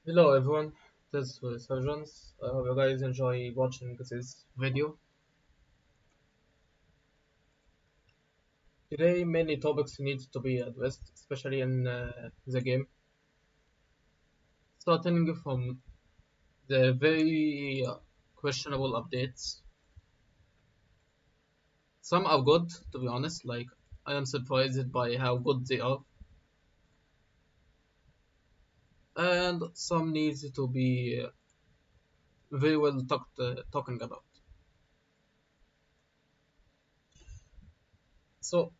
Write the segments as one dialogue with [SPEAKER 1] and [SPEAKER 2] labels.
[SPEAKER 1] Hello everyone, this is Surgeons. I hope you guys enjoy watching this video. Today many topics need to be addressed, especially in the game. Starting from the very questionable updates. Some are good, to be honest, like I am surprised by how good they are. And some needs to be very well talking about. So,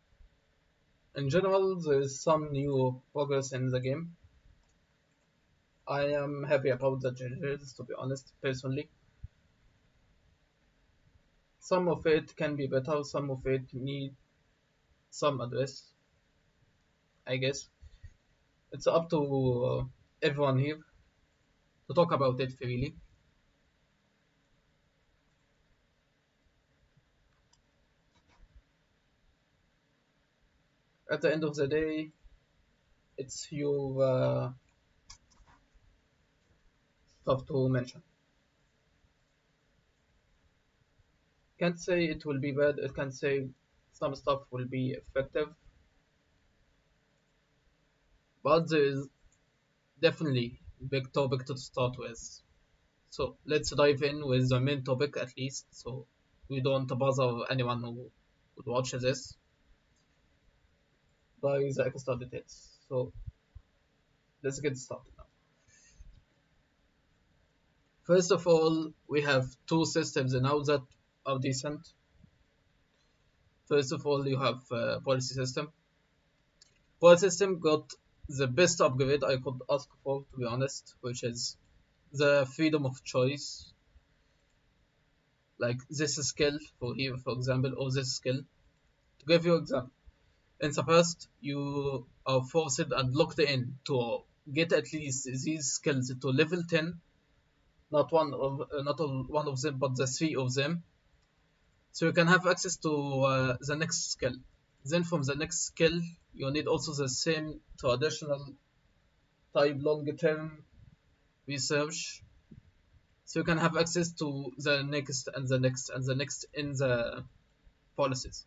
[SPEAKER 1] in general, there is some new progress in the game. I am happy about the changes, to be honest, personally. Some of it can be better, some of it need some address, I guess. It's up to everyone here to talk about it freely. At the end of the day, it's your stuff to mention. Can't say it will be bad, it can say some stuff will be effective, but there is definitely big topic to start with. So let's dive in with the main topic at least, so we don't bother anyone who would watch this by the extra details. So let's get started now. First of all, we have two systems now that are decent. First of all, you have policy system. Policy system got the best upgrade I could ask for, to be honest, which is the freedom of choice. Like this skill for here, for example, or this skill. To give you an example, in the past, you are forced and locked in to get at least these skills to level 10, not all one of them, but the three of them, so you can have access to the next skill. Then from the next skill, you need also the same traditional type long-term research. So you can have access to the next and the next and the next in the policies.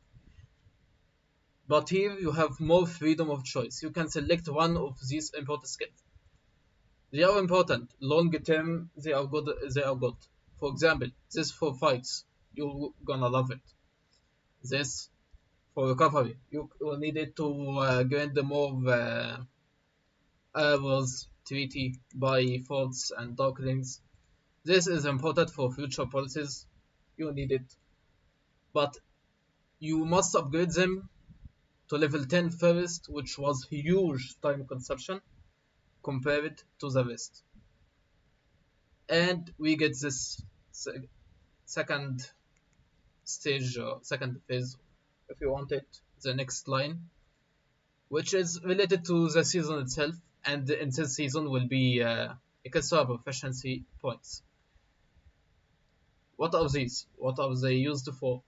[SPEAKER 1] But here you have more freedom of choice. You can select one of these important skills. They are important. Long term, they are good. They are good. For example, this for fights, you're gonna love it. This for recovery. You needed to grant more hours treaty by forts and darklings. This is important for future policies. You need it. But you must upgrade them to level 10 first, which was huge time consumption compared to the rest. And we get this second stage, second phase, if you want it, the next line, which is related to the season itself, and in this season will be extra proficiency points. What are these? What are they used for?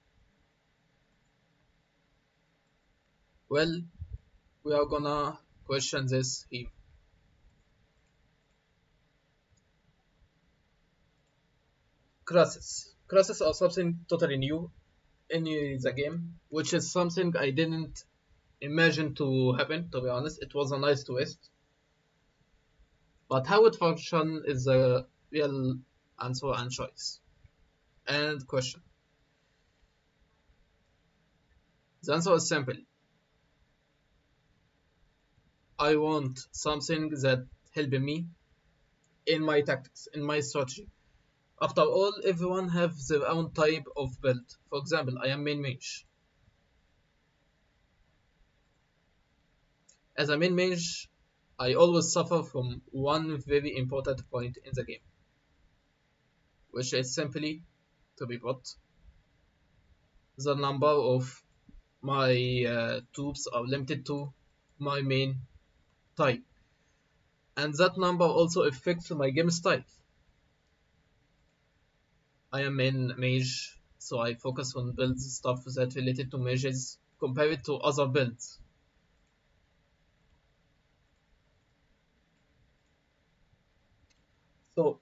[SPEAKER 1] Well, we are gonna question this here. Crosses are something totally new in the game, which is something I didn't imagine to happen, to be honest. It was a nice twist. But how it functions is a real answer and choice. And question. The answer is simple. I want something that help me in my tactics, in my strategy. After all, everyone has their own type of build. For example, I am main mage. As a main mage, I always suffer from one very important point in the game, which is simply, to be put, the number of my troops are limited to my main type. And that number also affects my game style. I am main mage, so I focus on builds stuff that related to mages compared to other builds. So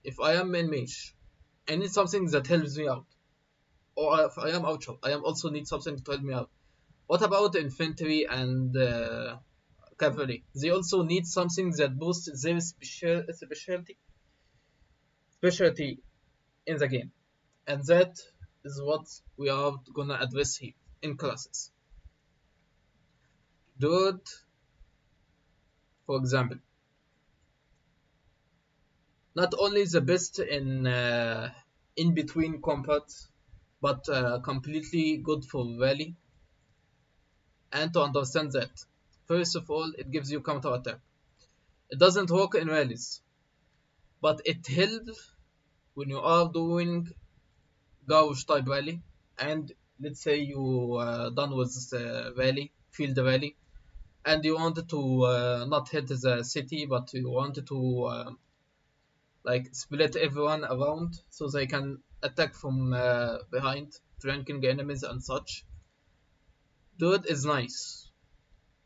[SPEAKER 1] if I am in mage, I need something that helps me out. Or if I am outro, I am also need something to help me out. What about infantry and cavalry? They also need something that boosts their specialty in the game. And that is what we are gonna address here in classes. Dude, for example, not only the best in between combat, but completely good for rally. And to understand that, first of all, it gives you counter attack. It doesn't work in rallies, but it helps when you are doing gauge type rally. And let's say you done with rally, field rally, and you wanted to not hit the city, but you wanted to like split everyone around so they can attack from behind, flanking enemies and such. Dude is nice,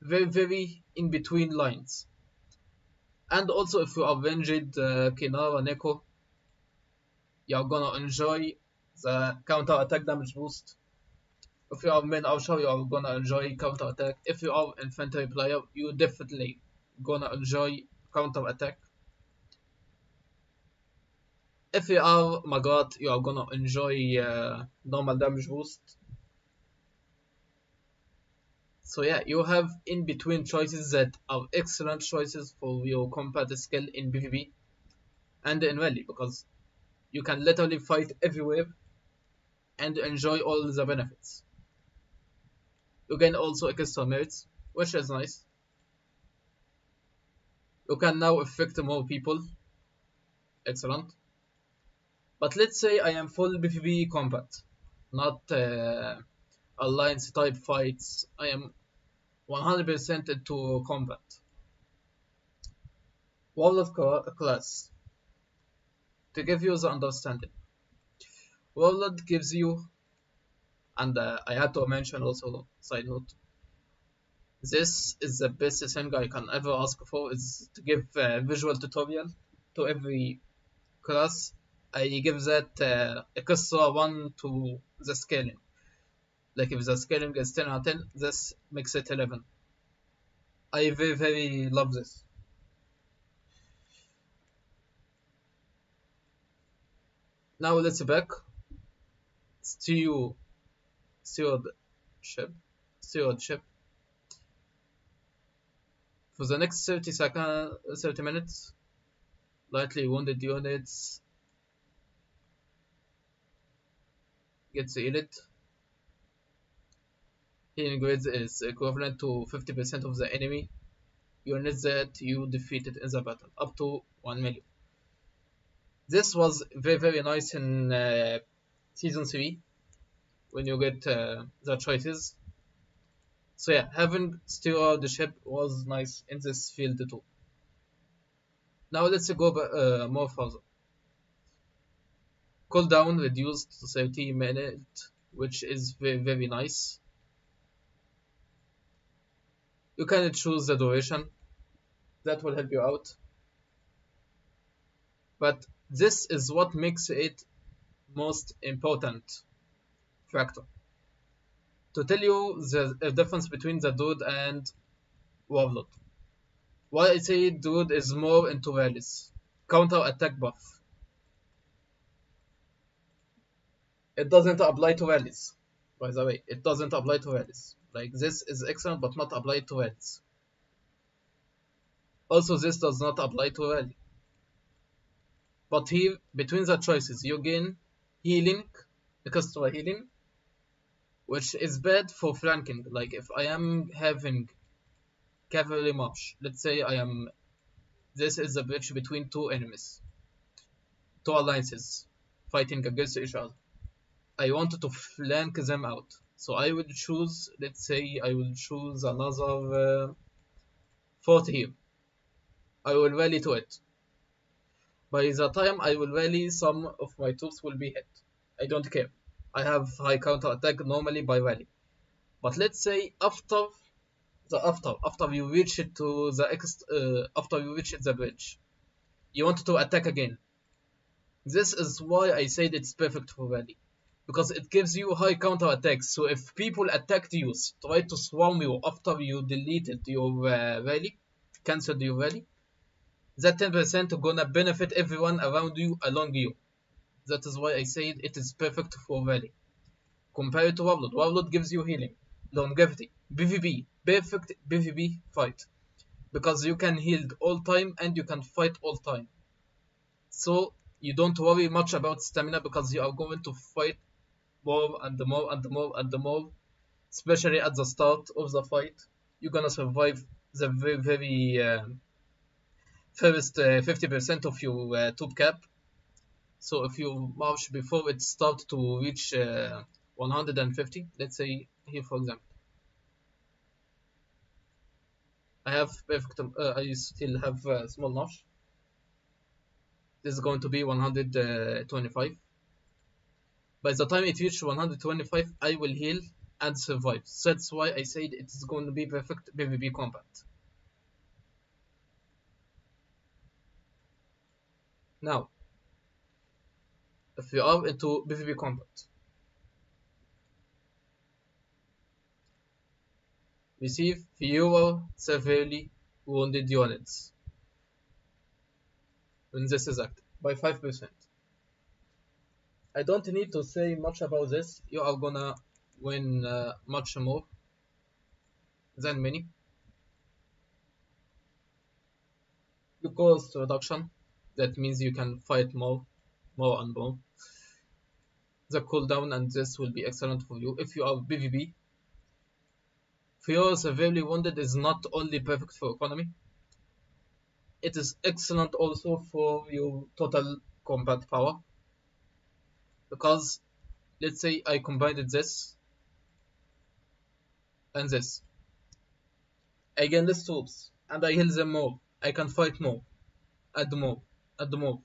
[SPEAKER 1] very in between lines. And also, if you are ranged Kinara Neko, you're gonna enjoy the counter attack damage boost. If you are main Ausha, you're gonna enjoy counter attack. If you are infantry player, you definitely gonna enjoy counter attack. If you are Magat, you are gonna enjoy normal damage boost. So yeah, you have in between choices that are excellent choices for your combat skill in PvP and in Rally, because you can literally fight everywhere and enjoy all the benefits. You gain also extra merits, which is nice. You can now affect more people, excellent. But let's say I am full PvP combat, not alliance type fights. I am 100% into combat. Warlord class. To give you the understanding, Warlord gives you, and I had to mention also, side note, this is the best thing I can ever ask for, is to give a visual tutorial to every class. I give that extra 1 to the scaling. Like if the scaling is 10 out of 10, this makes it 11. I very love this. Now let's back. Stewardship. Stewardship. For the next 30 minutes, lightly wounded units gets elite. Healing grade is equivalent to 50% of the enemy units that you defeated in the battle, up to 1 million. This was very nice in season 3 when you get the choices. So yeah, having stewardship was nice in this field too. Now let's go more further. Cooldown reduced to 30 minutes, which is very nice. You can choose the duration, that will help you out. But this is what makes it most important factor. To tell you the difference between the dude and warlord. Why I say dude is more into rallies. Counter attack buff. It doesn't apply to rallies. By the way, it doesn't apply to rallies. Like this is excellent but not applied to rallies. Also this does not apply to rally. But here, between the choices, you gain healing, extra healing, which is bad for flanking. Like if I am having cavalry march, let's say this is a bridge between two enemies, two alliances fighting against each other. I wanted to flank them out, so I will choose, let's say I will choose another fort here. I will rally to it. By the time I will rally, some of my troops will be hit. I don't care. I have high counter attack normally by rally. But let's say after you reach it to the after you reach the bridge, you want to attack again. This is why I said it's perfect for rally, because it gives you high counter attacks. So if people attacked you, try to swarm you after you deleted your rally, cancelled your rally, that 10% gonna benefit everyone around you along you. That is why I said it is perfect for rally. Compared to Warlord, Warlord gives you healing, longevity, PvP, perfect PvP fight, because you can heal all time and you can fight all time. So you don't worry much about stamina because you are going to fight more and more and more and more, especially at the start of the fight. You're gonna survive the very first 50% of your top cap. So if you march before it starts to reach 150, let's say here for example, I have perfect. I still have small notch. This is going to be 125. By the time it reaches 125, I will heal and survive. So that's why I said it is going to be perfect PvP combat. Now, if you are into PvP combat, receive fewer severely wounded units when this is active by 5%. I don't need to say much about this. You are gonna win much more than many. The cost reduction, that means you can fight more and more. The cooldown, and this will be excellent for you if you are PvP. Fewer severely wounded is not only perfect for economy, it is excellent also for your total combat power. Because let's say I combined this and this. I gain less troops and I heal them more. I can fight more, add more, add more.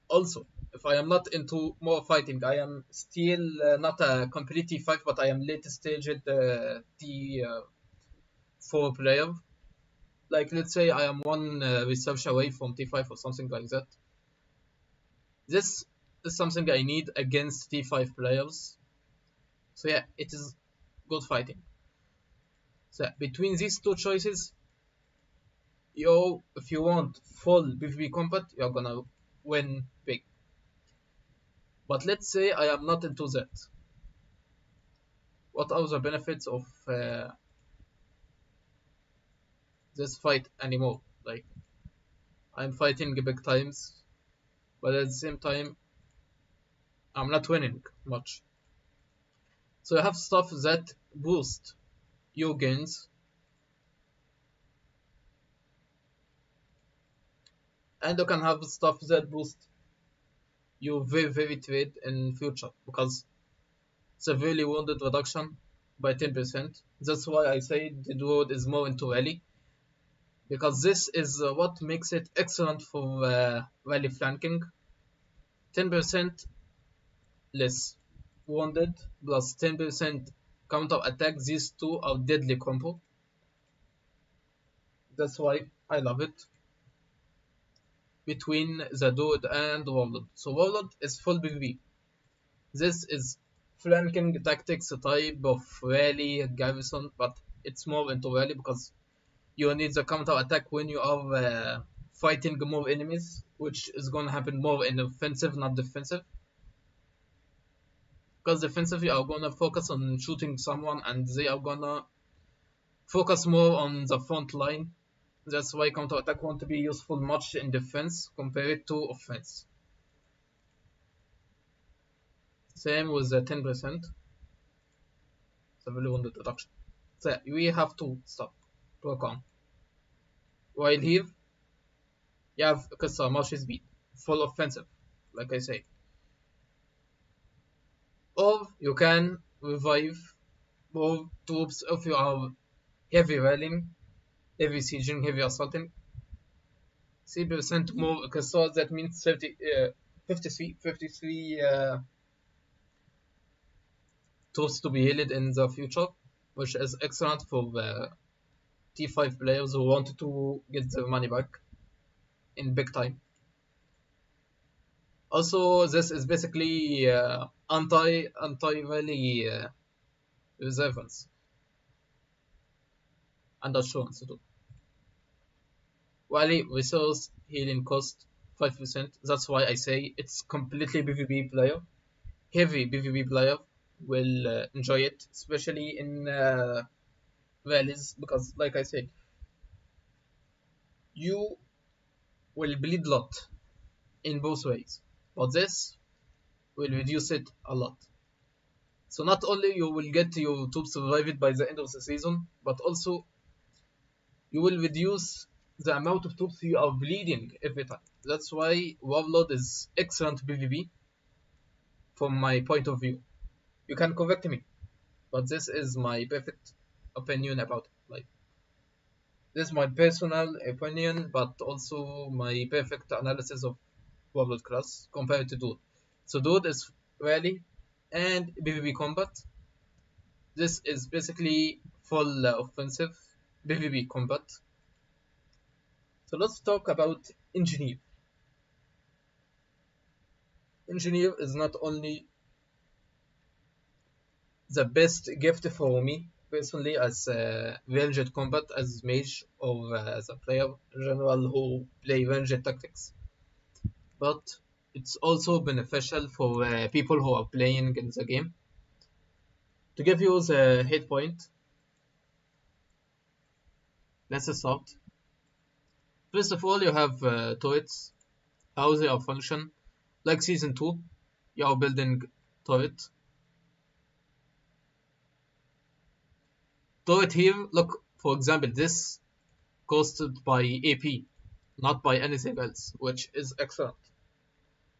[SPEAKER 1] Also, if I am not into more fighting, I am still not a complete T5, but I am late stage T4 player. Like let's say I am one research away from T5 or something like that. This is something I need against T5 players. So yeah, it is good fighting. So between these two choices, if you want full PvP combat, you're gonna win big. But let's say I am not into that. What are the benefits of this fight anymore? Like, I'm fighting big times, but at the same time, I'm not winning much. So you have stuff that boost your gains, and you can have stuff that boost your very trade in future, because severely wounded reduction by 10%. That's why I say the dude is more into rally, because this is what makes it excellent for rally flanking. 10% less wounded plus 10% counter attack. These two are deadly combo. That's why I love it. Between the dude and warlord. So warlord is full PvP. This is flanking tactics type of rally garrison, but it's more into rally because you need the counter attack when you are fighting more enemies, which is gonna happen more in offensive, not defensive. Because defensive, you are gonna focus on shooting someone, and they are gonna focus more on the front line. That's why counter attack won't be useful much in defense compared to offense. Same with the 10% severely wounded reduction. So we have to stop to work on. While here, you have Qissa march speed, full offensive, like I say. Or you can revive more troops if you are heavy rallying, heavy sieging, heavy assaulting. 3% more Qissa, that means 53 troops to be healed in the future, which is excellent for T5 players who want to get their money back in big time. Also, this is basically anti-valley reservance and assurance too. Valley resource healing cost 5%. That's why I say it's completely PvP player. Heavy PvP player will enjoy it, especially in valleys, because like I said, you will bleed a lot in both ways, but this will reduce it a lot. So not only you will get your top survived by the end of the season, but also you will reduce the amount of troops you are bleeding every time. That's why Warlord is excellent PvP from my point of view. You can correct me, but this is my perfect opinion about it. Like, this is my personal opinion, but also my perfect analysis of Warlord class compared to Dude. So Dude is rally and PvP combat. This is basically full offensive PvP combat. So let's talk about Engineer. Engineer is not only the best gift for me personally as ranged combat, as mage, or as a player in general who play ranged tactics, but it's also beneficial for people who are playing in the game. To give you the hit point, let's start. First of all, you have turrets, how they are function. Like season 2, you are building turret. Turret here, look, for example, this costed by AP, not by anything else, which is excellent.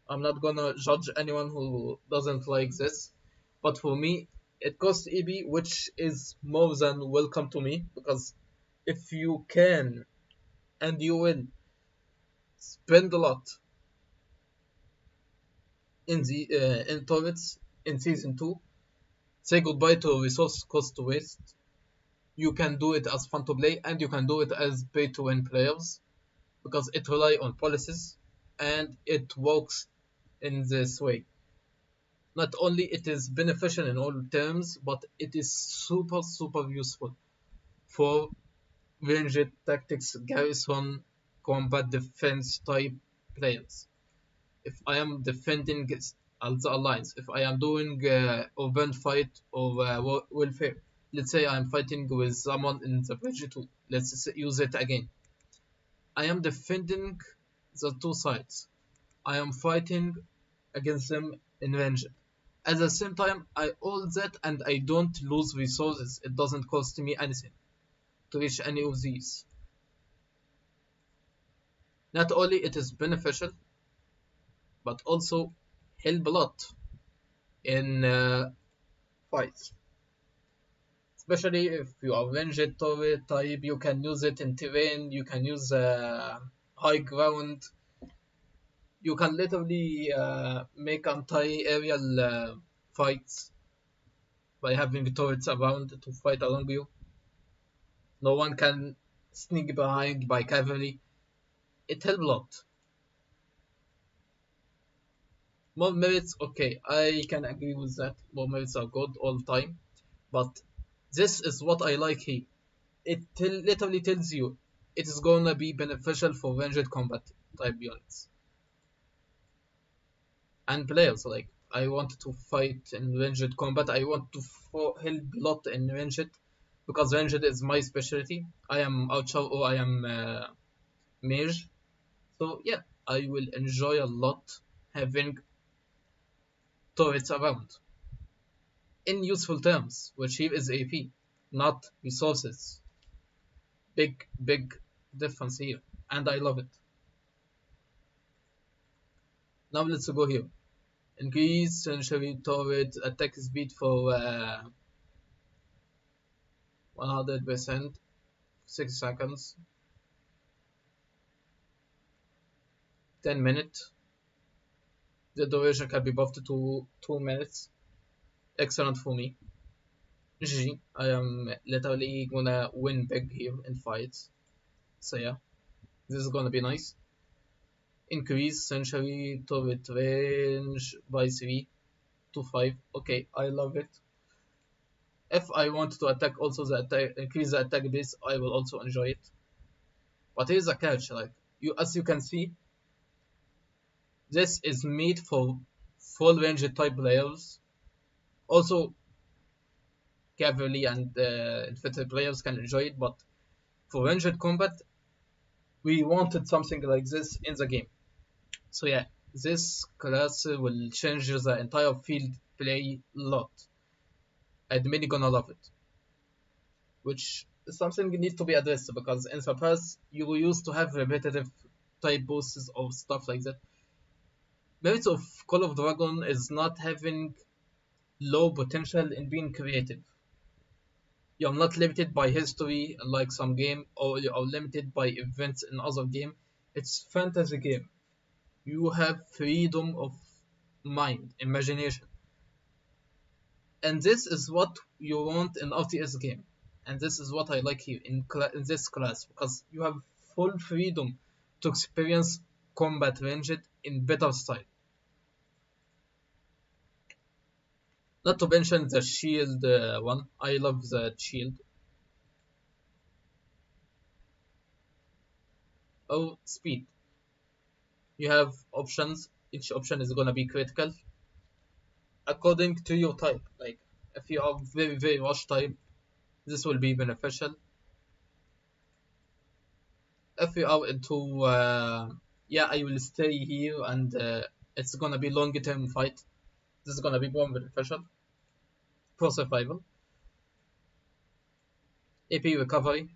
[SPEAKER 1] I'm not gonna judge anyone who doesn't like this, but for me, it costs AP, which is more than welcome to me, because if you can and you will spend a lot in the in turrets in season 2, say goodbye to resource cost waste. You can do it as fun to play, and you can do it as pay to win players, because it relies on policies and it works in this way. Not only it is beneficial in all terms, but it is super useful for ranged tactics, garrison, combat defense type players. If I am defending the alliance, if I am doing urban fight or welfare, let's say I am fighting with someone in the bridge 2, let's use it again. I am defending the two sides. I am fighting against them in range. At the same time, I all that and I don't lose resources. It doesn't cost me anything to reach any of these. Not only it is beneficial, but also help a lot in fights. Especially if you are ranged turret type, you can use it in terrain, you can use high ground, you can literally make anti-aerial fights by having turrets around to fight along you. No one can sneak behind by cavalry. It helps a lot. More merits, okay, I can agree with that. More merits are good all the time, but this is what I like here. It literally tells you it is gonna be beneficial for ranged combat type units and players. Like, I want to fight in ranged combat. I want to help a lot in ranged because ranged is my specialty. I am archer or I am mage. So yeah, I will enjoy a lot having turrets around in useful terms, which here is AP, not resources. Big difference here, and I love it. Now let's go here. Increase century turret attack speed for 100%, 6 seconds, 10 minutes. The duration can be buffed to 2 minutes. Excellent for me. GG. I am literally gonna win big here in fights. So yeah, this is gonna be nice. Increase century turret range by 3 to 5. Okay, I love it. If I want to attack also the attack, increase the attack base, I will also enjoy it. But here's a catch, like as you can see, this is made for full range type players. Also, cavalry and infantry players can enjoy it, but for ranged combat, we wanted something like this in the game. So yeah, this class will change the entire field play a lot, and many gonna love it. Which is something need to be addressed because in the past you used to have repetitive type bosses or stuff like that. Merits of Call of Dragon is not having low potential in being creative. You're not limited by history like some game, or you are limited by events in other game. It's fantasy game. You have freedom of mind, imagination. And this is what you want in RTS game. And this is what I like here in this class, because you have full freedom to experience combat ranged in better style. Not to mention the shield one. I love the shield. Oh, speed. You have options. Each option is gonna be critical according to your type. Like if you are very rush type, this will be beneficial. If you are into yeah, I will stay here and it's gonna be long term fight. This is gonna be more beneficial for survival. AP recovery,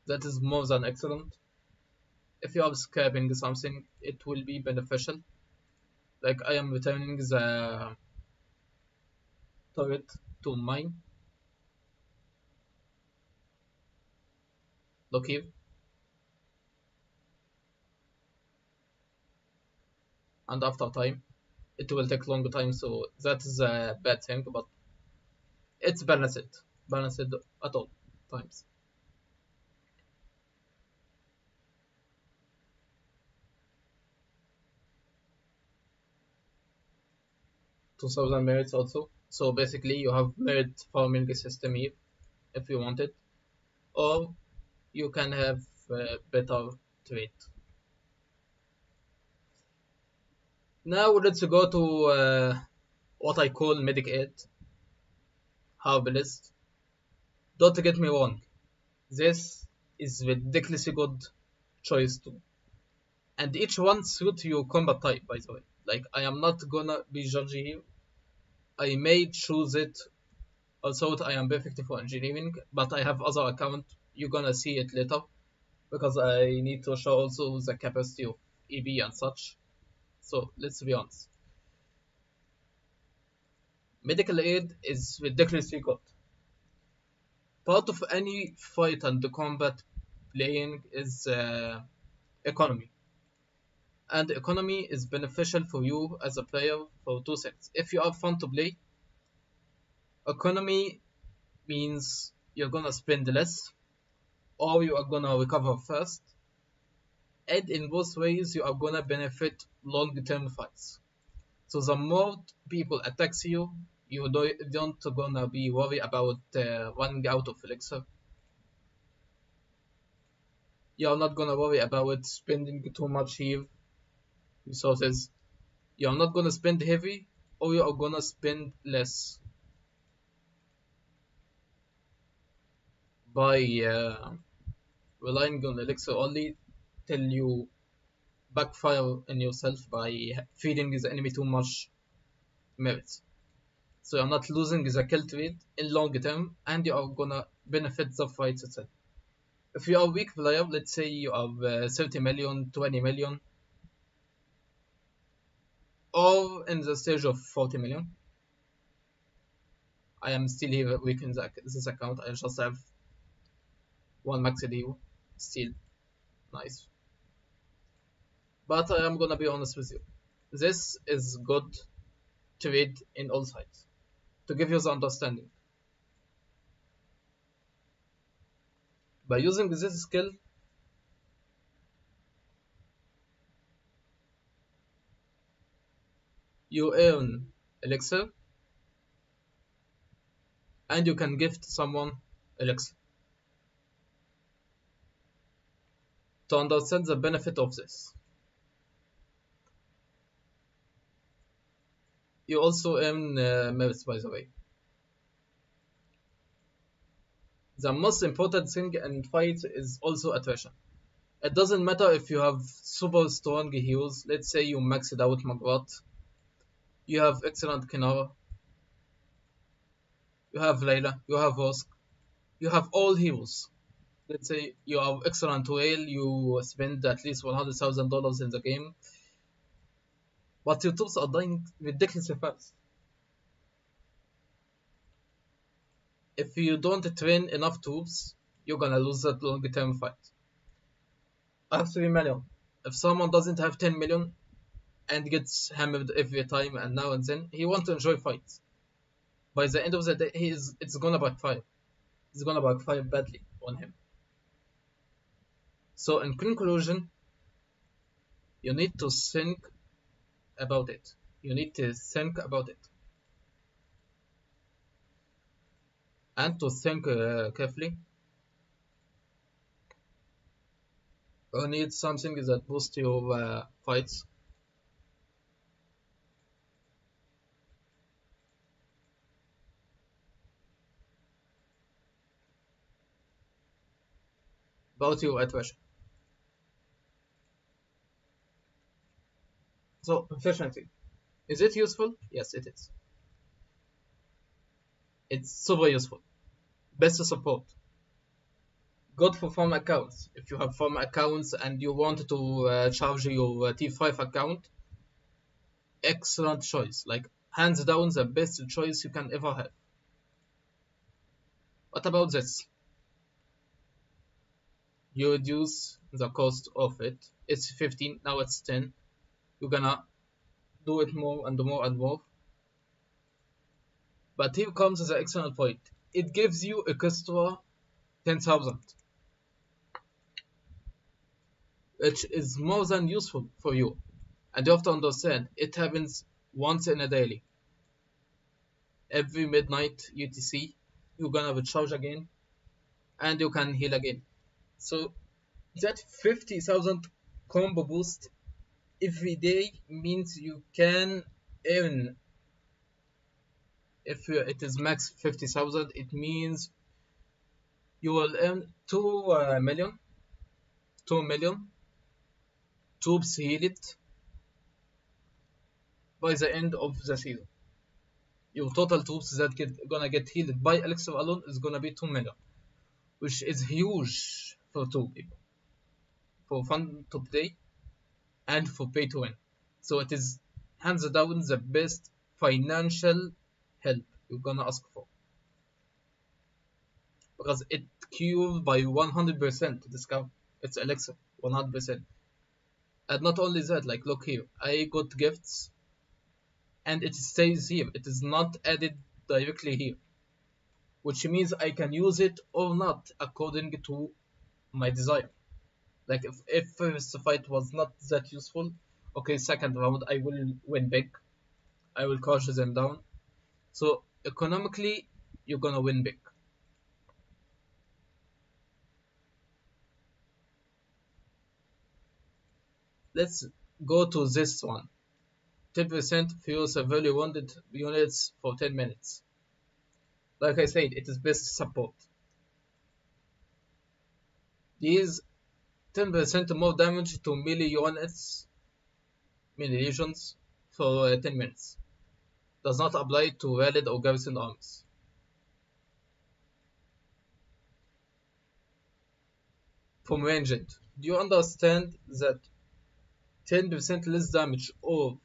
[SPEAKER 1] that is more than excellent. If you are scrapping something, it will be beneficial. Like I am returning the turret to mine. Look here. And after time, it will take longer time, so that is a bad thing, but it's balanced at all times. 2000 merits also. So basically, you have merit farming system here if you want it, or you can have better trade. Now let's go to what I call medic aid, herbalist. Don't get me wrong, this is ridiculously good choice too, and each one suits your combat type. By the way, like I am not gonna be judging here. I may choose it. Also, I am perfect for engineering, but I have other account. You're gonna see it later because I need to show also the capacity of EB and such. So let's be honest. Medical aid is ridiculously good. Part of any fight and combat playing is economy. And economy is beneficial for you as a player for two things. If you are fun to play, economy means you're gonna spend less or you are gonna recover fast. And in both ways, you are gonna benefit long-term fights. So the more people attacks you, you don't gonna be worried about running out of elixir. You're not gonna worry about spending too much here resources. You're not gonna spend heavy, or you are gonna spend less by relying on elixir only till you backfire in yourself by feeding the enemy too much merits. So you're not losing the kill rate in long term, and you are gonna benefit the fight itself. If you are a weak player, let's say you have 30 million, 20 million, or in the stage of 40 million. I am still here weak in this account. I just have one max hero, still nice. But I am gonna be honest with you. This is good trade in all sides. To give you the understanding. By using this skill, You earn elixir, and you can gift someone elixir. To understand the benefit of this, you also earn merits, by the way. The most important thing in fights is also attrition. It doesn't matter if you have super strong heroes. Let's say you maxed out Magrat, you have excellent Kinara, you have Layla, you have Vosk, you have all heroes. Let's say you have excellent whale, you spend at least $100,000 in the game, but your troops are dying ridiculously fast. If you don't train enough troops, you're gonna lose that long term fight. I have 3 million. If someone doesn't have 10 million and gets hammered every time and now and then, he wants to enjoy fights. By the end of the day, it's gonna backfire. It's gonna backfire badly on him. So in conclusion, you need to think about it. You need to think about it. And to think carefully, you need something that boosts your fights. About your attrition. So efficiency. Is it useful? Yes, it is. It's super useful. Best support. Good for farm accounts. If you have farm accounts and you want to charge your T5 account, excellent choice. Like, hands down, the best choice you can ever have. What about this? You reduce the cost of it. It's 15, now it's 10. You're gonna do it more and more and more. But here comes the excellent point. It gives you a extra 10,000, which is more than useful for you. And you have to understand, it happens once in a daily. Every midnight UTC, you're gonna recharge again, and you can heal again. So that 50,000 combo boost every day means you can earn, if it is max 50,000, it means you will earn 2 million, 2 million troops healed by the end of the season. Your total troops that gonna get healed by Elixir alone is gonna be 2 million, which is huge for two people, for fun to play and for pay to win. So it is hands down the best financial help you're gonna ask for, because it cures by 100% discount. It's Elixir 100%. And not only that, like, look here, I got gifts and it stays here. It is not added directly here, which means I can use it or not according to my desire. Like, if first fight was not that useful, okay, second round I will win big. I will crush them down. So economically, you're gonna win big. Let's go to this one. 10% fewer severely wounded units for 10 minutes. Like I said, it is best support. These 10% more damage to melee units, melee legions, for 10 minutes. Does not apply to valid or garrison armies. From ranged, do you understand that 10% less damage or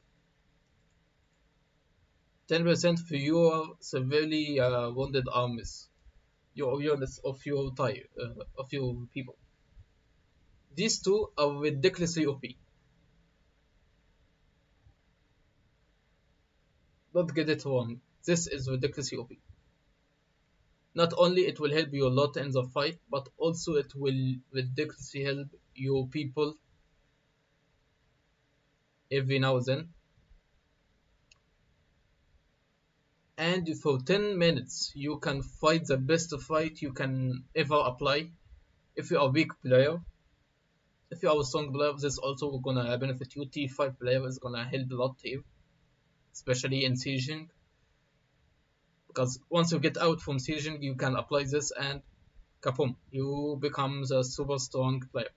[SPEAKER 1] 10% fewer severely wounded armies, your units of your type, of your people? These two are ridiculously OP. Don't get it wrong. This is ridiculously OP. Not only it will help you a lot in the fight, but also it will ridiculously help your people every now and then. and for 10 minutes you can fight the best fight you can ever apply. If you are a weak player, if you are a strong player, this also gonna benefit you. T5 player is gonna help a lot here, especially in sieging, because once you get out from sieging you can apply this and kaboom, you become the super strong player.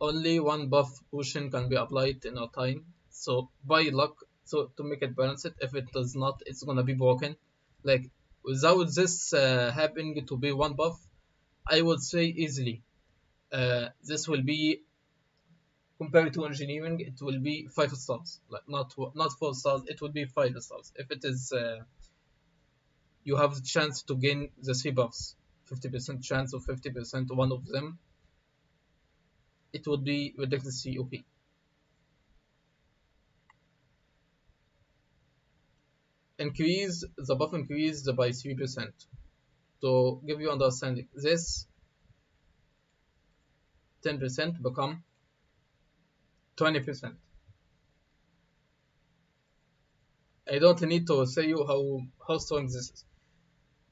[SPEAKER 1] Only one buff potion can be applied in a time, so by luck, so to make it balanced, if it does not, it's gonna be broken. Like without this happening to be one buff, I would say easily this will be, compared to engineering, it will be 5 stars, like not 4 stars, it will be 5 stars. If it is you have the chance to gain the 3 buffs, 50% chance of 50% one of them, it would be ridiculously OP. Increase the buff increased by 3%. To give you understanding, this 10% become 20%. I don't need to say you how strong this is.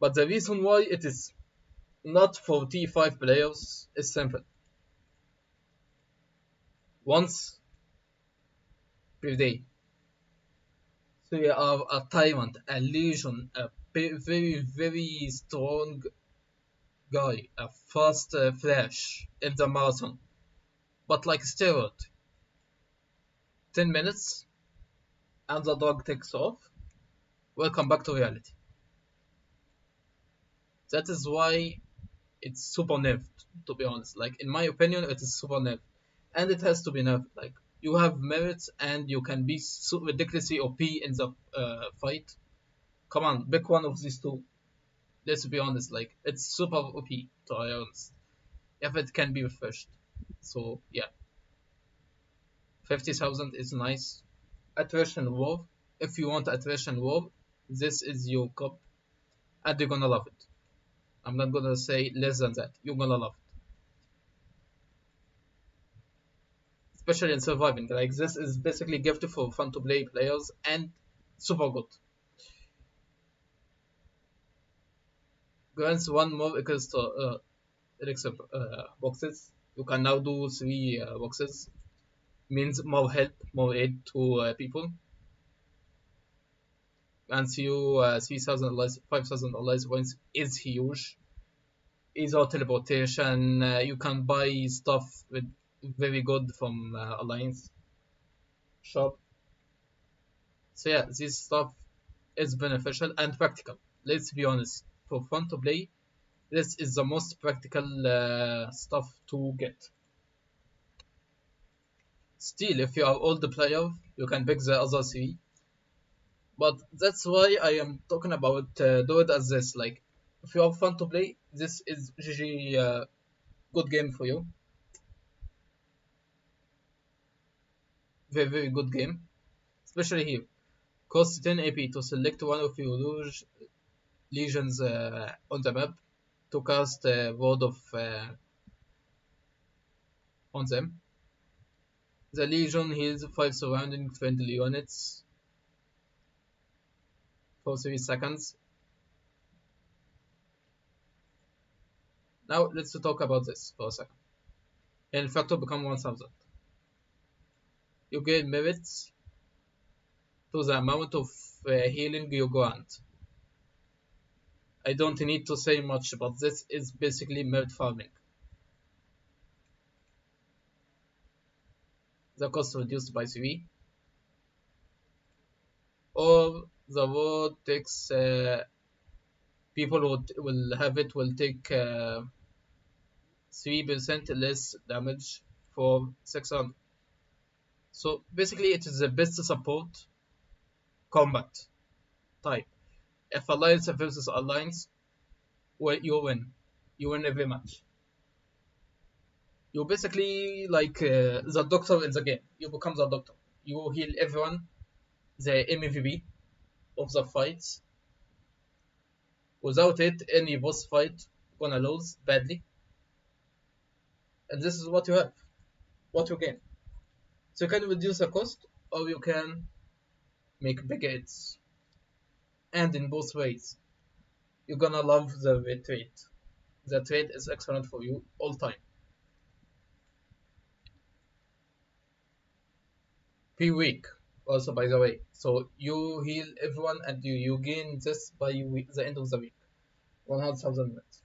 [SPEAKER 1] But the reason why it is not for T5 players is simple. Once per day, so you have a tyrant, a legion, a very, very strong guy, a fast flash in the marathon. But like steroid, 10 minutes and the dog takes off. Welcome back to reality. That is why it's super nerfed, to be honest. Like in my opinion, it is super nerfed, and it has to be nerfed. Like you have merits, and you can be so ridiculously OP in the fight. Come on, pick one of these two. Let's be honest. Like it's super OP, to be honest, if it can be refreshed. So yeah, 50,000 is nice. Attrition war. If you want attrition war, this is your cup, and you're gonna love it. I'm not gonna say less than that. You're gonna love it, especially in surviving. Like this is basically gifted for fun to play players and super good. Grants one more equals to elixir boxes. You can now do 3 boxes. Means more help, more aid to people. Grants you 3,000 allies, 5,000 allies points is huge. Ease of teleportation. You can buy stuff with very good from alliance shop. So yeah, this stuff is beneficial and practical. Let's be honest. For fun to play, this is the most practical stuff to get. Still, if you are old player, you can pick the other 3. But that's why I am talking about do it as this. Like, if you have fun to play, this is GG good game for you. Very, very good game. Especially here. Cost 10 AP to select one of your legions on the map to cast Ward of on them. The legion heals 5 surrounding friendly units for 3 seconds. Now let's talk about this for a second. And factor become 1000. You gain merits to the amount of healing you grant. I don't need to say much, but this is basically merit farming. The cost reduced by 3. Or the ward takes people who will have it will take 3% less damage for 600. So basically it is the best support combat type. If alliance versus alliance, well, you win. You win every match. You basically like the doctor in the game. You become the doctor. You heal everyone, the MVP of the fights. Without it, any boss fight gonna lose badly. And this is what you have, what you gain. So you can reduce the cost, or you can make big hits, and in both ways. You're gonna love the trade. The trade is excellent for you all time. Per week, also by the way. So you heal everyone and you gain this by the end of the week. 100,000 minutes.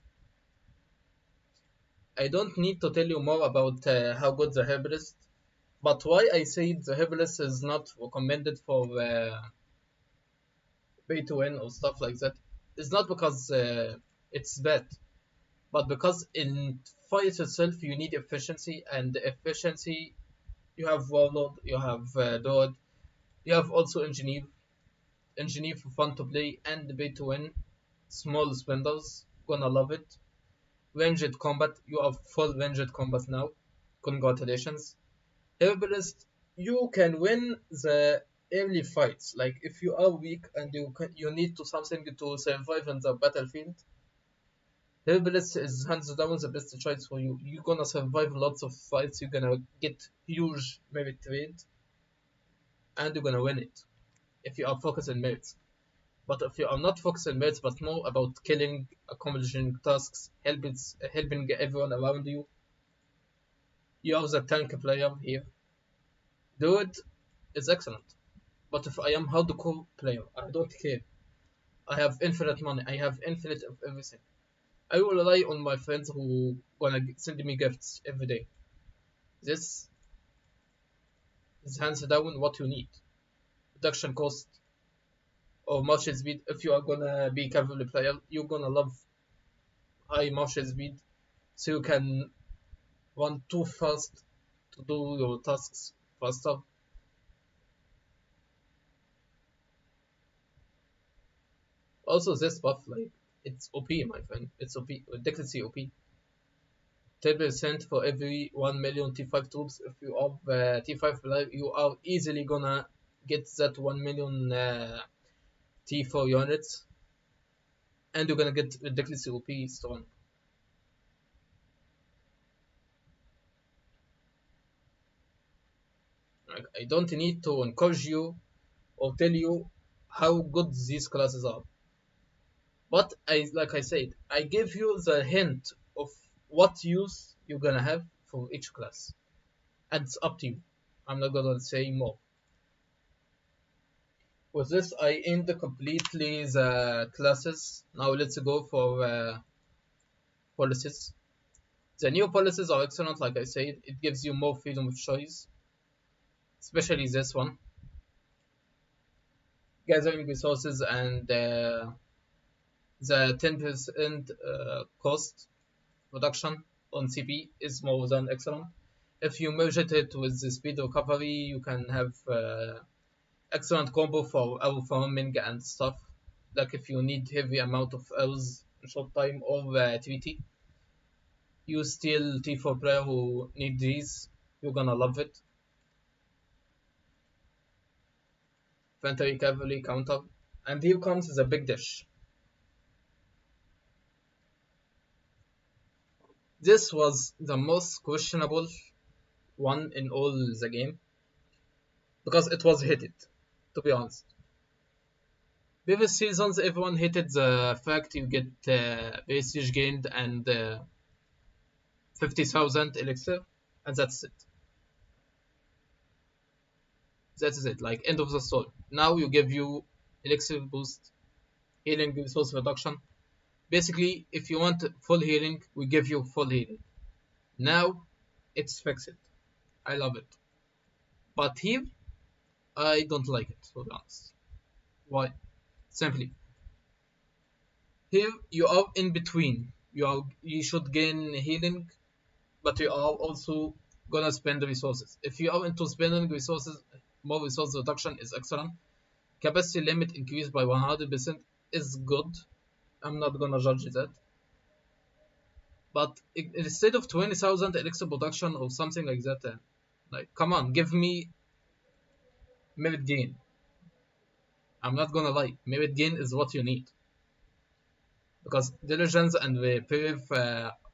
[SPEAKER 1] I don't need to tell you more about how good the herbalist, but why I say the herbalist is not recommended for pay to win or stuff like that is not because it's bad, but because in fight itself you need efficiency, and efficiency you have warlord, you have dog, you have also engineer for fun to play and pay to win. Small spenders gonna love it. Ranged combat, you have full ranged combat now. Congratulations. Herbalist, you can win the early fights. Like if you are weak and you need to something to survive in the battlefield, Herbalist is hands down the best choice for you. You're gonna survive lots of fights. You're gonna get huge merit trade, and you're gonna win it if you are focused on merits. But if you are not focused on merits, but more about killing, accomplishing tasks, helping everyone around you, you are the tank player here. Dude is excellent. But if I am hardcore player, I don't care. I have infinite money. I have infinite of everything. I will rely on my friends who gonna send me gifts every day. This is hands down what you need. Production cost or martial speed. If you are gonna be cavalry player, you're gonna love high martial speed, so you can run too fast to do your tasks faster. Also, this buff, like, it's OP, my friend. It's OP, ridiculously OP. 10% for every 1 million T5 troops. If you have T5 live, you are easily gonna get that 1 million T4 units, and you're gonna get ridiculously OP strong. Like, I don't need to encourage you or tell you how good these classes are. But like I said, I give you the hint of what use you're gonna have for each class, and it's up to you. I'm not gonna say more. With this, I end completely the classes. Now let's go for policies. The new policies are excellent, like I said. It gives you more freedom of choice, especially this one. Gathering resources and the 10% cost reduction on CP is more than excellent. If you merge it with the speed recovery, you can have excellent combo for arrow farming and stuff. Like if you need heavy amount of arrows in short time or TVT, you still T4 player who need these, you're gonna love it. Infantry cavalry counter, and here comes the big dish. This was the most questionable one in all the game because it was hated, to be honest. Previous seasons, everyone hated the fact you get prestige gained and 50,000 elixir, and that's it. That is it, like end of the story. Now you give you elixir boost, healing resource reduction. Basically, if you want full healing, we give you full healing. Now it's fixed. I love it. But here, I don't like it, to be honest. Why? Simply, here you are in between. You should gain healing, but you are also gonna spend resources. If you are into spending resources, more resource reduction is excellent. Capacity limit increased by 100% is good. I'm not gonna judge that. But instead of 20,000 elixir production or something like that, like come on, give me merit gain. I'm not gonna lie, merit gain is what you need. Because diligence and the Priv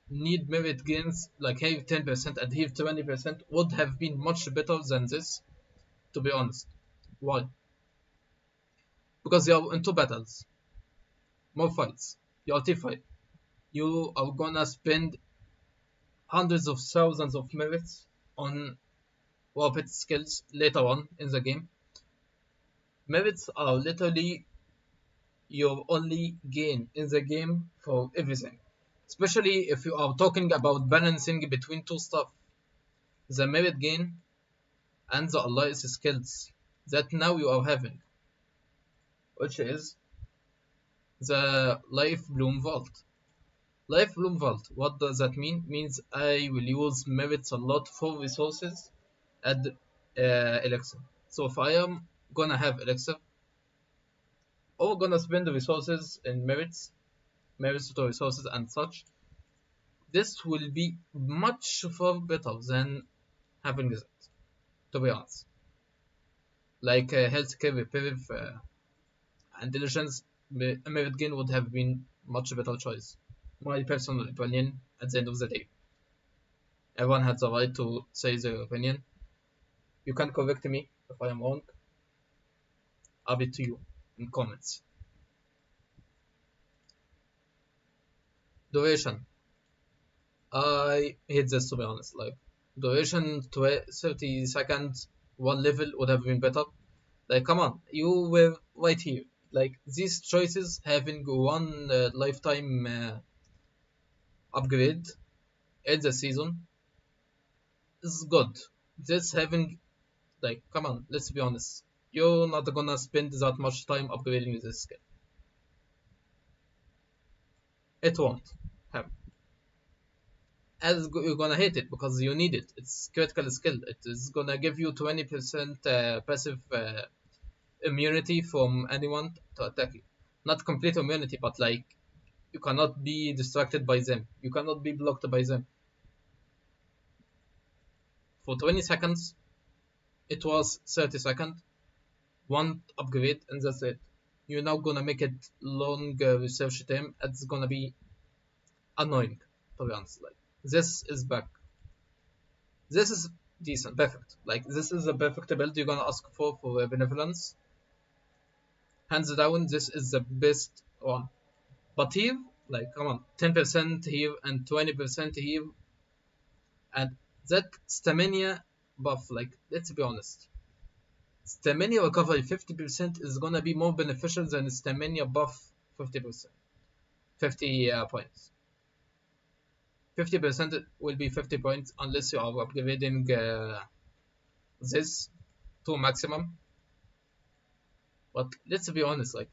[SPEAKER 1] need merit gains like here 10% and here 20% would have been much better than this, to be honest. Why? because you are into battles, more fights. You are T5. You are gonna spend hundreds of thousands of merits on weapon skills later on in the game. Merits are literally your only gain in the game for everything. Especially if you are talking about balancing between two stuff. The merit gain and the alliance skills that now you are having, which is the Life Bloom Vault. Life Bloom Vault, what does that mean? Means I will use merits a lot for resources and elixir. So if I am gonna have elixir or gonna spend the resources in merits to resources and such, this will be much far better than having that, to be honest. Like healthcare repair and diligence, merit gain would have been much better choice. My personal opinion at the end of the day. Everyone has the right to say their opinion. You can correct me if I am wrong. I'll be to you in comments. Duration. I hate this, to be honest. Like duration 30 seconds, one level would have been better. Like come on, you were right here. Like these choices having one lifetime upgrade in the season is good. This having like come on, let's be honest. You're not gonna spend that much time upgrading this skill. It won't happen. As you're gonna hate it because you need it. It's critical skill. It is gonna give you 20% passive immunity from anyone to attack you. Not complete immunity, but like you cannot be distracted by them. You cannot be blocked by them. For 20 seconds, it was 30 seconds. One upgrade and that's it. You're now gonna make it long research time. It's gonna be annoying, to be honest. Like this is back. This is decent, perfect. Like this is a perfect build you're gonna ask for benevolence. Hands down, this is the best one. But here, like come on, 10% here and 20% here, and that stamina buff. Like let's be honest, stamina recovery 50% is gonna be more beneficial than stamina buff 50%, 50 points. 50% will be 50 points unless you are upgrading this to maximum. But let's be honest, like,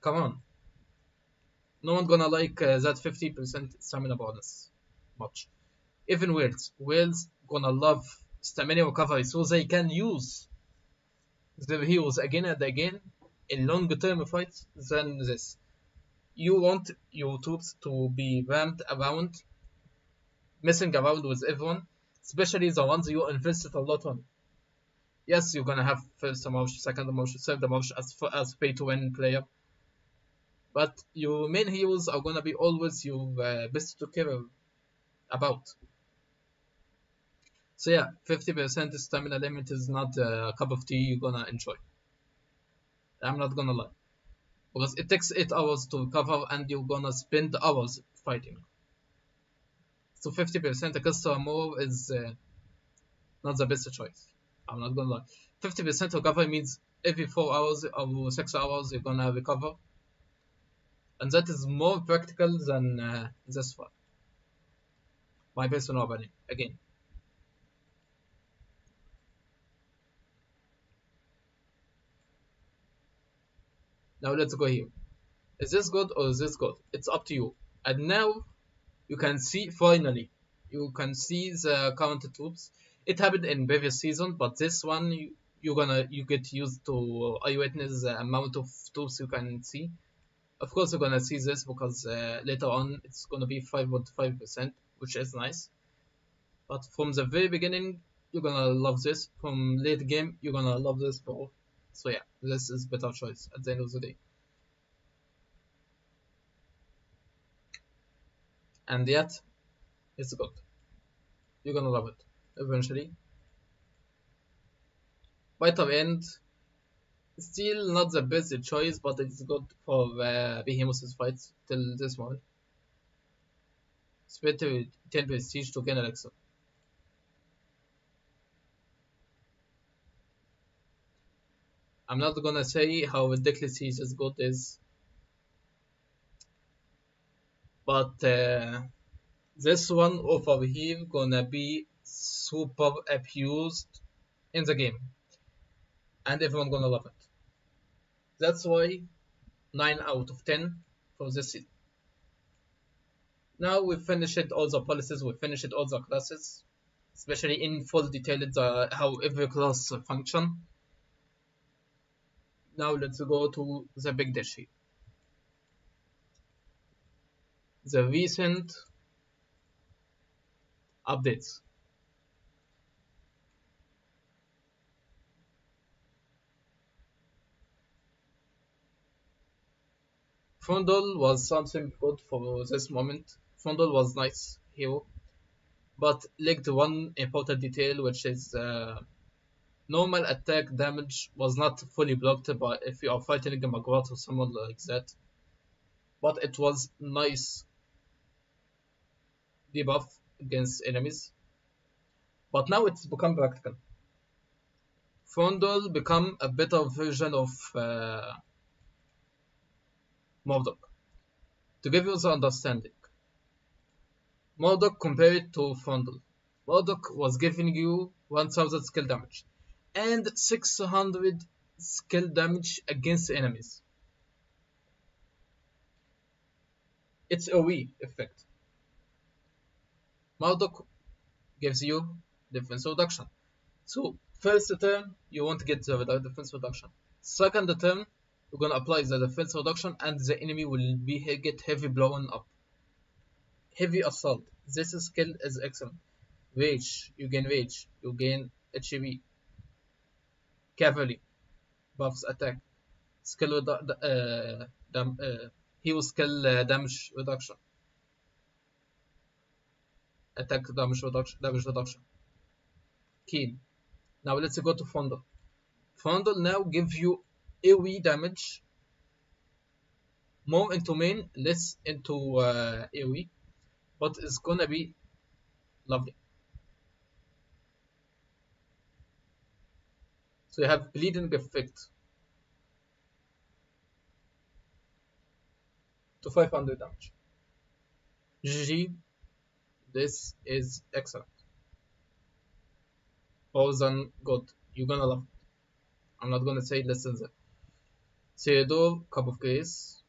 [SPEAKER 1] come on. No one gonna like that 50% stamina bonus much. Even whales gonna love stamina recovery so they can use their heroes again and again in longer term fights than this. You want your troops to be ramped around, messing around with everyone, especially the ones you invested a lot on. Yes, you're gonna have first emotion, second emotion, third emotion as pay to win player, but your main heroes are gonna be always your best to care about. So yeah, 50% stamina limit is not a cup of tea you're gonna enjoy. I'm not gonna lie, because it takes 8 hours to recover and you're gonna spend hours fighting. So 50% customer move is not the best choice. I'm not gonna lie. 50% recovery means every 4 hours or 6 hours you're gonna recover, and that is more practical than this one. My personal opinion. Again, now let's go here. Is this good or is this good? It's up to you. And now you can see finally. You can see the counter troops. It happened in previous season, but this one you get used to eyewitness the amount of troops you can see. Of course, you're gonna see this because later on it's gonna be 5.5%, which is nice. But from the very beginning, you're gonna love this. From late game, you're gonna love this ball. So yeah, this is better choice at the end of the day. And yet, it's good. You're gonna love it eventually. By the end, Still not the best choice, but it's good for Behemoth's fights till this moment. It's better with 10 prestige to gain Alexa. I'm not gonna say how ridiculous he's as good is, but this one over here gonna be super abused in the game, and everyone gonna love it. That's why 9 out of 10 for this season. Now we finished all the policies, we finished all the classes, especially in full detail how every class function. Now let's go to the big dish here. The recent updates. Frondol was something good for this moment. Frondol was nice hero, but lacked one important detail, which is normal attack damage was not fully blocked by if you are fighting a Magwat or someone like that. But it was nice debuff against enemies. But now it's become practical. Frondol become a better version of Mordok. To give you the understanding, Mordok compared to Frondol. Mordok was giving you 1000 skill damage and 600 skill damage against enemies. It's a Wii effect. Mordok gives you defense reduction. So first turn you won't get the defense reduction. Second turn you're gonna apply the defense reduction and the enemy will get heavy blown up. Heavy assault. This skill is excellent. Rage, you gain rage, you gain HP. Cavalry buffs attack. Skill hero skill damage reduction. Attack damage reduction. Keen. Now let's go to Fondle. Fondle now gives you AoE damage, more into main, less into AoE, but it's gonna be lovely. So you have bleeding effect to 500 damage. GG, this is excellent. Thousand good, you're gonna love it. I'm not gonna say less than that. Theodore, Cup of Grace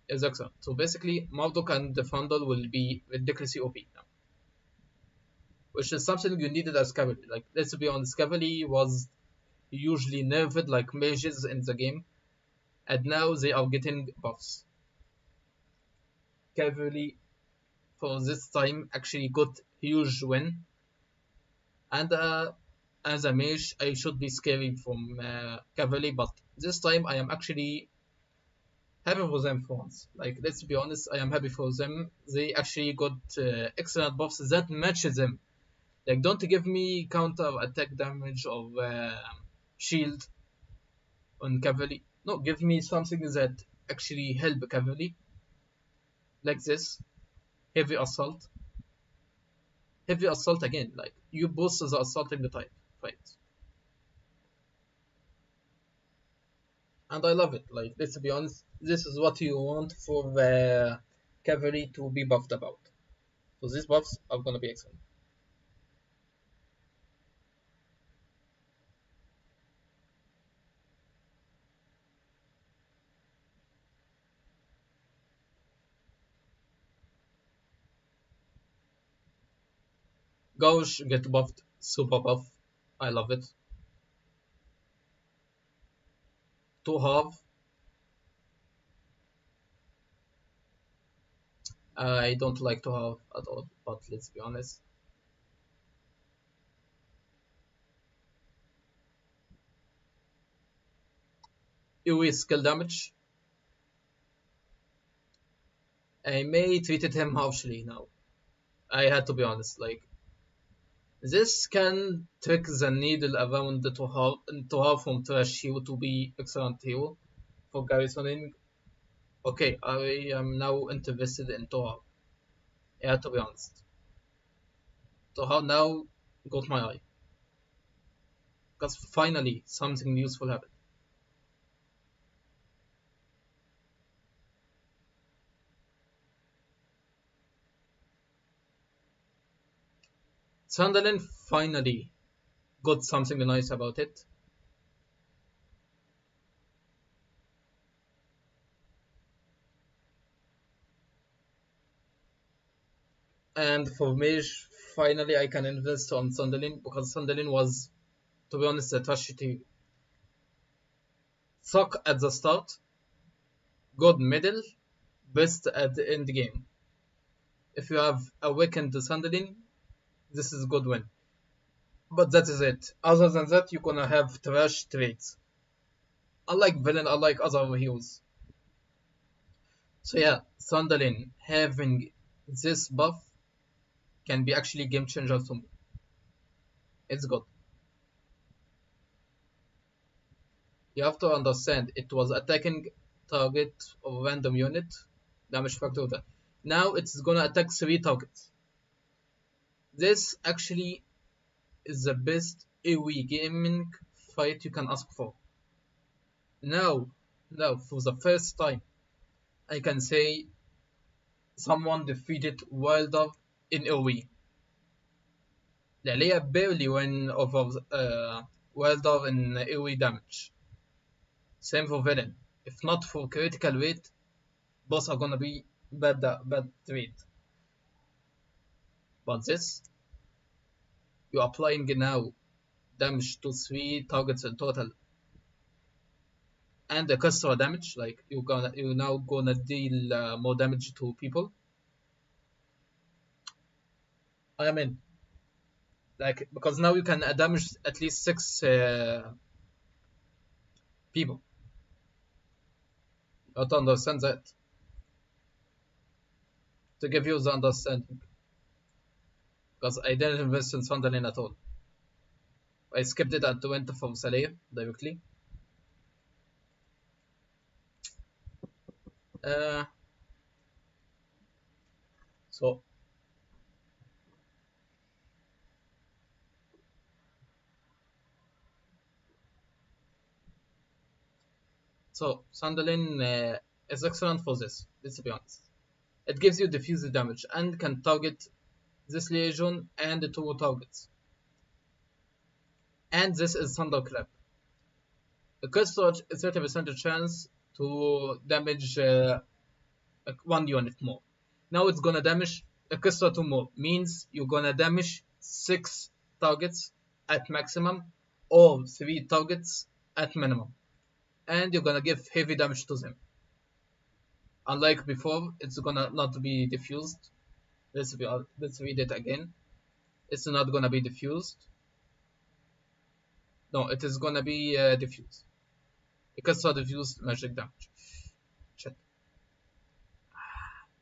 [SPEAKER 1] is excellent. So basically, Marduk and the Fondle will be ridiculously OP now. Which is something you needed as cavalry. Like, let's be honest, cavalry was usually nerfed like mages in the game, and now they are getting buffs. Cavalry for this time actually got huge win, and as a mage I should be scary from cavalry, but this time I am actually happy for them for once. Like, let's be honest, I am happy for them. They actually got excellent buffs that match them. Like, don't give me counter attack damage or shield on cavalry. No, give me something that actually help cavalry. Like this. Heavy assault. Heavy assault again. Like, you boost the assaulting type. Right. And I love it. Like, let's be honest, this is what you want for the cavalry to be buffed about. So these buffs are gonna be excellent. Gauge get buffed, super buff. I love it. To have, I don't like to have at all, but let's be honest. UE skill damage. I may treated him harshly now. I had to be honest. Like, This can trick the needle around to have from trash hero to be excellent hero for garrisoning. Okay, I am now interested in Toha. Yeah, to be honest. Toha now got my eye. Because finally something useful happened. Sunderland finally got something nice about it. And for Mage, finally I can invest on Sunderland because Sunderland was, to be honest, a trashy team. Suck at the start, good middle, best at the end game. If you have awakened the Sunderland, this is a good win. But that is it. Other than that, you're gonna have trash trades. Unlike Villain, unlike other heroes. So yeah, Sunderland having this buff can be actually game changer to me. It's good. You have to understand it was attacking target of random unit, damage factor that. Now it's gonna attack 3 targets. This actually is the best AoE gaming fight you can ask for. Now, now for the first time, I can say someone defeated Wilder in AoE. Lalia barely win over Wilder in AoE damage. Same for Villain. If not for critical rate, both are gonna be bad rate. But this, you're applying now damage to 3 targets in total, and the customer damage, like you now gonna deal more damage to people. I mean, like because now you can damage at least 6 people. You have to understand that to give you the understanding. Because I didn't invest in Sunderland at all. I skipped it and went from Saleh directly. Uh, so so Sunderland is excellent for this. Let's be honest. It gives you diffuse damage and can target this legion and the 2 targets. And this is Thunderclap. It costs a 30% chance to damage 1 unit more. Now it's gonna damage a customer 2 more. Means you're gonna damage 6 targets at maximum or 3 targets at minimum. And you're gonna give heavy damage to them. Unlike before, it's gonna not be diffused. Let's read it again. It's not gonna be diffused. No, it is gonna be diffused. Because of diffused magic damage. Shit.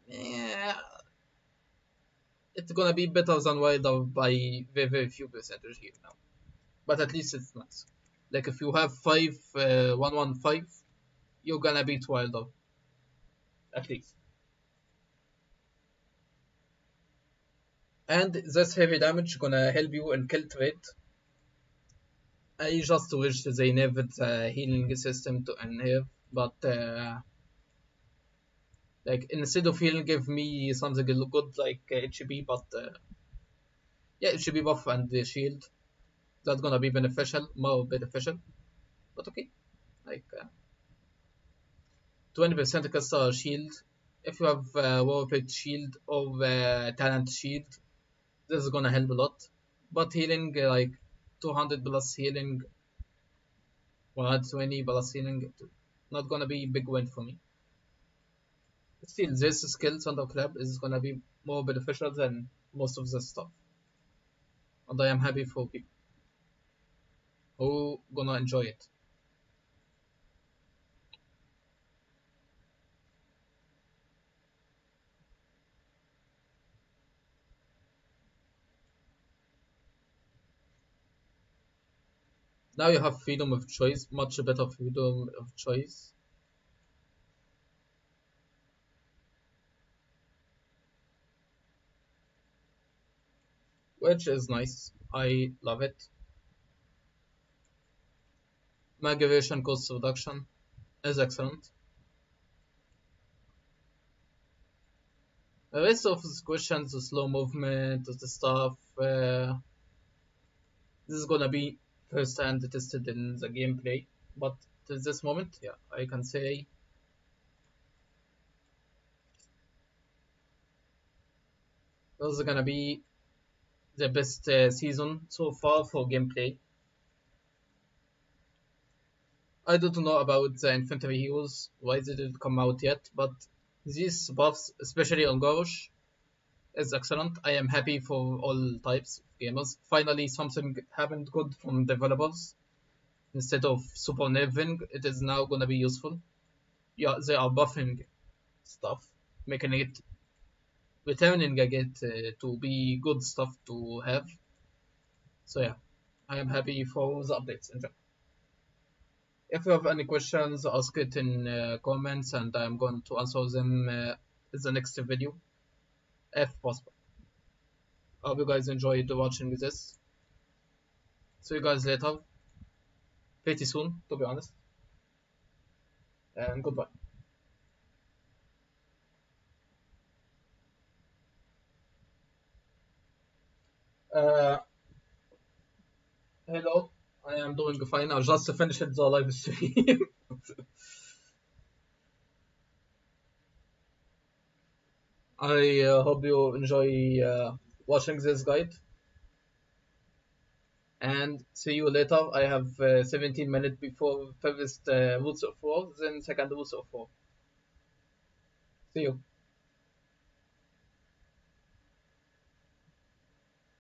[SPEAKER 1] Yeah, it's gonna be better than Wilder by very few percentage here now. But at least it's nice. Like if you have 115, you're gonna beat Wilder. At least. And this heavy damage gonna help you in kill trade. I just wish they nerfed the healing system to nerf, but like instead of healing, give me something good like HP, but yeah, HP buff and the shield. That's gonna be beneficial, more beneficial. But okay, like 20% caster shield. If you have Warped shield or Talent shield, this is gonna help a lot. But healing, like 200 plus healing, 120 plus healing, not gonna be big win for me. Still, this skill Thunderclap is gonna be more beneficial than most of the stuff, and I am happy for people who gonna enjoy it. Now you have freedom of choice, much better freedom of choice. Which is nice. I love it. Migration cost reduction is excellent. The rest of the questions, the slow movement, the stuff, this is gonna be first hand tested in the gameplay. But to this moment, yeah, I can say this is gonna be the best season so far for gameplay. I don't know about the infantry heroes, why they didn't come out yet, but these buffs, especially on Gauche, is excellent. I am happy for all types of gamers. Finally, something happened good from developers. Instead of super nerfing, it is now gonna be useful. Yeah, they are buffing stuff, making it returning again to be good stuff to have. So yeah, I am happy for the updates. Enjoy. If you have any questions, ask it in comments, and I'm going to answer them in the next video if possible. I hope you guys enjoyed watching this. See you guys later, pretty soon, to be honest, and goodbye. Uh, Hello, I am doing fine. I just finished the live stream. I hope you enjoy watching this guide, and see you later. I have 17 minutes before first Woods of War, then second Woods of War. See you.